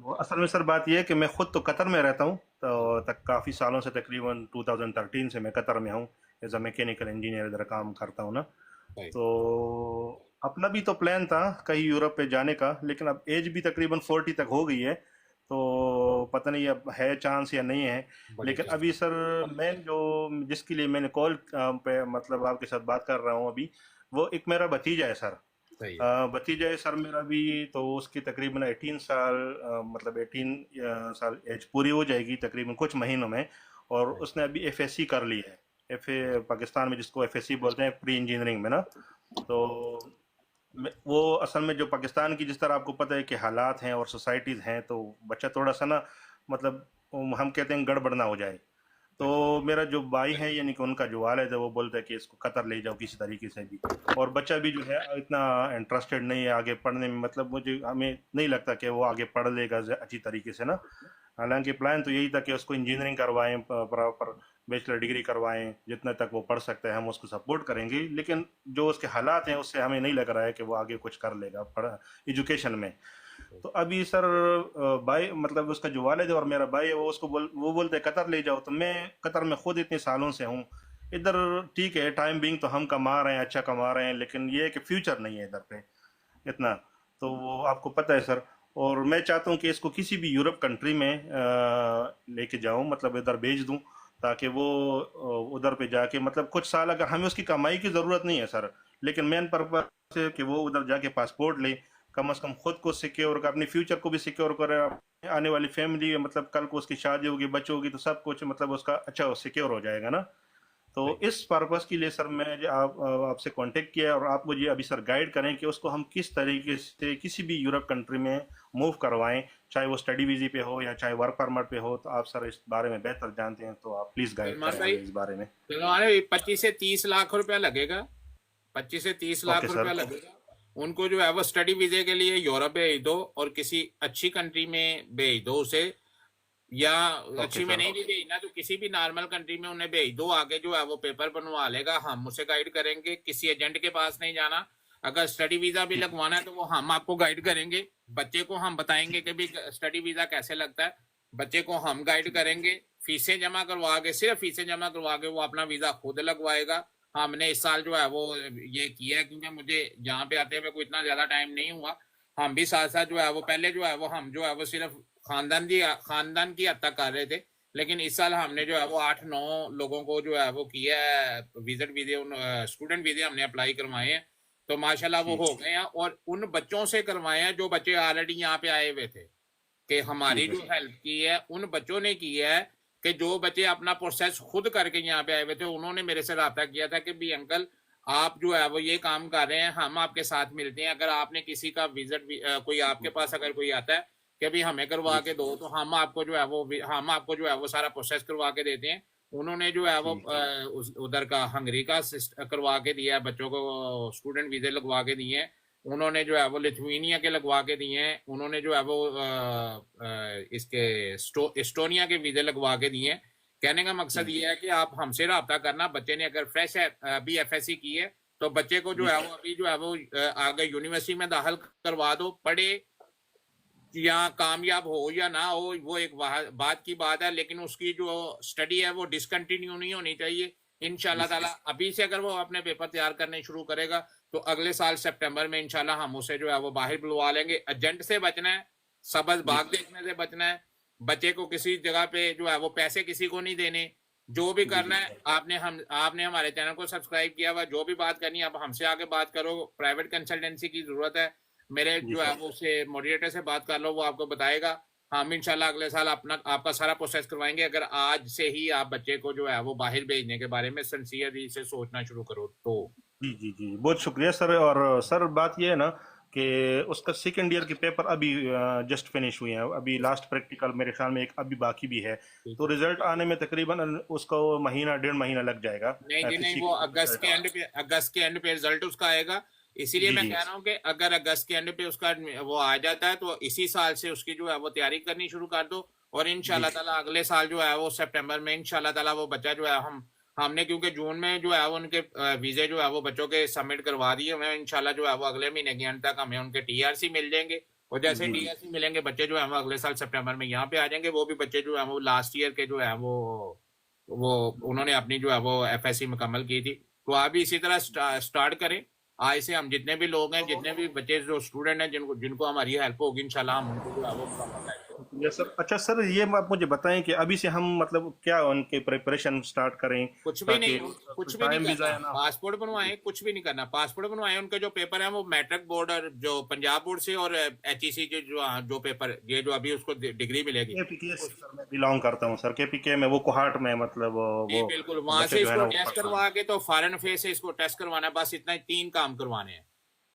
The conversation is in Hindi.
वो असल में सर बात यह है कि मैं खुद तो कतर में रहता हूँ, तो तक काफ़ी सालों से, तकरीबन 2013 से मैं कतर में हूँ। एज अ मैकेनिकल इंजीनियर इधर काम करता हूँ ना। राइट। तो अपना भी तो प्लान था कहीं यूरोप पे जाने का, लेकिन अब एज भी तकरीबन 40 तक हो गई है, तो पता नहीं अब है चांस या नहीं है। बड़े लेकिन टेस्ट। अभी सर मैं जो जिसके लिए मैंने कॉल पे मतलब आपके साथ बात कर रहा हूँ अभी, वो एक मेरा भतीजा है सर। सही है। भतीजा है सर मेरा भी। तो उसकी तकरीबन 18 साल, मतलब 18 साल एज पूरी हो जाएगी तकरीबन कुछ महीनों में। और राइट। उसने अभी एफएससी कर ली है। एफए पाकिस्तान में जिसको एफएससी बोलते हैं, प्री इंजीनियरिंग में ना। तो वो असल में जो पाकिस्तान की जिस तरह आपको पता है कि हालात हैं और सोसाइटीज़ हैं, तो बच्चा थोड़ा सा ना, मतलब हम कहते हैं गड़बड़ ना हो जाए। तो बिल्कुल। मेरा जो भाई है यानी कि उनका जो वालिद है वो बोलता है कि इसको कतर ले जाओ किसी तरीके से भी। और बच्चा भी जो है इतना इंटरेस्टेड नहीं है आगे पढ़ने में, मतलब मुझे हमें नहीं लगता कि वो आगे पढ़ लेगा अच्छी तरीके से ना। हालांकि प्लान तो यही था कि उसको इंजीनियरिंग करवाएं, प्रॉपर बैचलर डिग्री करवाएं, जितना तक वो पढ़ सकता है हम उसको सपोर्ट करेंगे। लेकिन जो उसके हालात हैं उससे हमें नहीं लग रहा है कि वो आगे कुछ कर लेगा पढ़ एजुकेशन में। तो अभी सर भाई मतलब उसका जो वालिद है और मेरा भाई है, वो बोलते हैं कतर ले जाओ। तो मैं कतर में खुद इतने सालों से हूँ इधर। ठीक है, टाइम बिंग तो हम कमा रहे हैं, अच्छा कमा रहे हैं, लेकिन ये है कि फ्यूचर नहीं है इधर पे इतना। तो वो आपको पता है सर। और मैं चाहता हूँ कि इसको किसी भी यूरोप कंट्री में लेके जाऊँ, मतलब इधर भेज दूँ, ताकि वो उधर पे जाके मतलब कुछ साल, अगर हमें उसकी कमाई की ज़रूरत नहीं है सर, लेकिन मेन पर्पज है कि वो उधर जाके पासपोर्ट ले, कम से कम खुद को सिक्योर कर, अपनी फ्यूचर को भी सिक्योर करे, आने वाली फैमिली, मतलब कल को उसकी शादी होगी, बच्चे होगी, तो सब कुछ मतलब उसका अच्छा सिक्योर हो जाएगा ना। तो सही। इस पर्पस के लिए सर मैं आपसे कांटेक्ट किया है, और आप मुझे अभी सर गाइड करें कि उसको हम किस तरीके से किसी भी यूरोप कंट्री में मूव करवाएं, चाहे वो स्टडी वीज़े पे हो या चाहे वर्क परमिट पे हो। तो आप सर इस बारे में बेहतर जानते हैं, तो आप प्लीज़ गाइड सलमान करें भाई, हमें इस बारे में। सलमान भाई 25 से 30 लाख रुपया लगेगा। 25 से 30 लाख ओके रुपया सर। लगेगा। उनको जो है वो स्टडी वीजे के लिए यूरोप भेज दो और किसी अच्छी कंट्री में भेज दो उसे। या ओके अच्छी में सर। नहीं भी भेजना तो किसी भी नॉर्मल कंट्री में उन्हें भेज दो, आगे जो है वो पेपर बनवा लेगा, हम उसे गाइड करेंगे, किसी एजेंट के पास नहीं जाना। अगर स्टडी वीजा भी जी जी लगवाना है तो वो हम आपको गाइड करेंगे। बच्चे को हम बताएंगे जी कि भी स्टडी वीजा कैसे लगता है। बच्चे को हम गाइड करेंगे। फीसें जमा करवा के, सिर्फ फीसें जमा करवा के वो अपना वीजा खुद लगवाएगा। हमने इस साल जो है वो ये किया है, क्योंकि मुझे यहाँ पे आते हुए कोई इतना ज्यादा टाइम नहीं हुआ। हम भी साथ साथ जो है वो पहले जो है वो हम जो है वो सिर्फ खानदान की हद तक कर रहे थे। लेकिन इस साल हमने जो है वो 8-9 लोगों को जो है वो किया है विजिट वीजे, स्टूडेंट वीजे हमने अप्लाई करवाए हैं। तो माशाल्लाह वो जी हो गए हैं, और उन बच्चों से करवाए हैं जो बच्चे ऑलरेडी यहाँ पे आए हुए थे। कि जी हमारी जी जो हेल्प की है उन बच्चों ने की है। कि जो बच्चे अपना प्रोसेस खुद करके यहाँ पे आए हुए थे, उन्होंने मेरे से रब्ता किया था कि भी अंकल, आप जो है वो ये काम कर रहे हैं, हम आपके साथ मिलते हैं। अगर आपने किसी का विजिट कोई आपके पास अगर कोई आता है कि भी हमें करवा जी के दो, तो हम आपको जो है वो सारा प्रोसेस करवा के देते हैं। उन्होंने जो है वो जी उधर का हंगरी का करवा के दिया है, बच्चों को स्टूडेंट वीजे लगवा के दिए हैं। उन्होंने जो है वो लिथुआनिया के लगवा के दिए हैं। उन्होंने जो है वो इसके एस्टोनिया के वीजे लगवा के दिए हैं। कहने का मकसद जी ये है कि आप हमसे रब्ता करना। बच्चे ने अगर फ्रेश है अभी एफएससी की है, तो बच्चे को जो जी है वो अभी जो है वो आगे यूनिवर्सिटी में दाखिल करवा दो। पढ़े या कामयाब हो या ना हो वो एक बात की बात है, लेकिन उसकी जो स्टडी है वो डिसकंटिन्यू नहीं होनी चाहिए। जी इंशाल्लाह ताला अभी से अगर वो अपने पेपर तैयार करने शुरू करेगा, तो अगले साल सितंबर में इंशाल्लाह हम उसे जो है वो बाहर बुलवा लेंगे। एजेंट से बचना है, सबज जी भाग देखने से बचना है। बच्चे को किसी जगह पे जो है वो पैसे किसी को नहीं देने। जो भी जी करना जी है, आपने हमारे चैनल को सब्सक्राइब किया हुआ, जो भी बात करनी है आप हमसे आके बात करो। प्राइवेट कंसल्टेंसी की जरूरत है, मेरे जी जो है सर। वो उससे मॉडरेटर से बात कर लो, वो आपको बताएगा। हम इंशाल्लाह अगले साल अपना आपका सारा प्रोसेस करवाएंगे, अगर आज से ही आप बच्चे को जो है वो बाहर भेजने के बारे में सिंसियरली से सोचना शुरू करो तो। जी जी जी, बहुत शुक्रिया सर। और सर बात ये है ना कि उसका सेकेंड ईयर के पेपर अभी जस्ट फिनिश हुए हैं, अभी लास्ट प्रैक्टिकल मेरे ख्याल में एक अभी बाकी भी है। ठीक तो है। रिजल्ट आने में तकरीबन उसको महीना 1.5 महीना लग जाएगा, नहीं जी नहीं, फिजिक्स वो का रिजल्ट। अगस्त के एंड पे रिजल्ट उसका आएगा। इसीलिए जी मैं जी कह रहा हूँ कि अगर अगस्त के एंड पे उसका वो आ जाता है, तो इसी साल से उसकी जो है वो तैयारी करनी शुरू कर दो। और जी इंशाल्लाह ताला अगले साल जो है वो सितंबर में इंशाल्लाह ताला वो बच्चा जो है हमने क्योंकि जून में जो है वो उनके वीजे जो है वो बच्चों के सबमिट करवा दिए हुए हैं। इंशाल्लाह जो है वो अगले महीने के अंत तक हमें उनके टीआरसी मिल जाएंगे। और जैसे जी जी डीएससी मिलेंगे बच्चे जो है वो अगले साल सितंबर में यहाँ पे आ जाएंगे। वो भी बच्चे जो है वो लास्ट ईयर के जो है वो उन्होंने अपनी जो है वो एफएससी मुकम्मल की थी। तो आप भी इसी तरह स्टार्ट करें। आज से हम जितने भी लोग हैं, जितने भी बच्चे जो स्टूडेंट हैं, जिनको जिनको हमारी हेल्प होगी इंशाल्लाह हम उनको जो है वो मुकम्मल गाइड करेंगे। Yes sir. अच्छा सर, ये आप मुझे बताएं कि अभी से हम मतलब क्या उनके प्रिपरेशन स्टार्ट करें कुछ भी ताकि नहीं, कुछ भी नहीं टाइम भी करना। जाया ना हो। पासपोर्ट बनवाए, कुछ भी नहीं करना। पासपोर्ट बनवाए, उनके जो पेपर है वो मैट्रिक बोर्ड और जो पंजाब बोर्ड से और एचईसी के जो पेपर, ये जो अभी उसको डिग्री मिलेगी केपीके से उस, सर मैं बिलोंग करता हूँ सर, केपीके में वो कोहाट में मतलब जी वो बिल्कुल, वहां बच्चे से जो है इसको ना वो टेस्ट पढ़ते हैं। करवा के तो फॉरेन अफेयर से इसको टेस्ट करवाना है। बस इतना ही 3 काम करवाने हैं।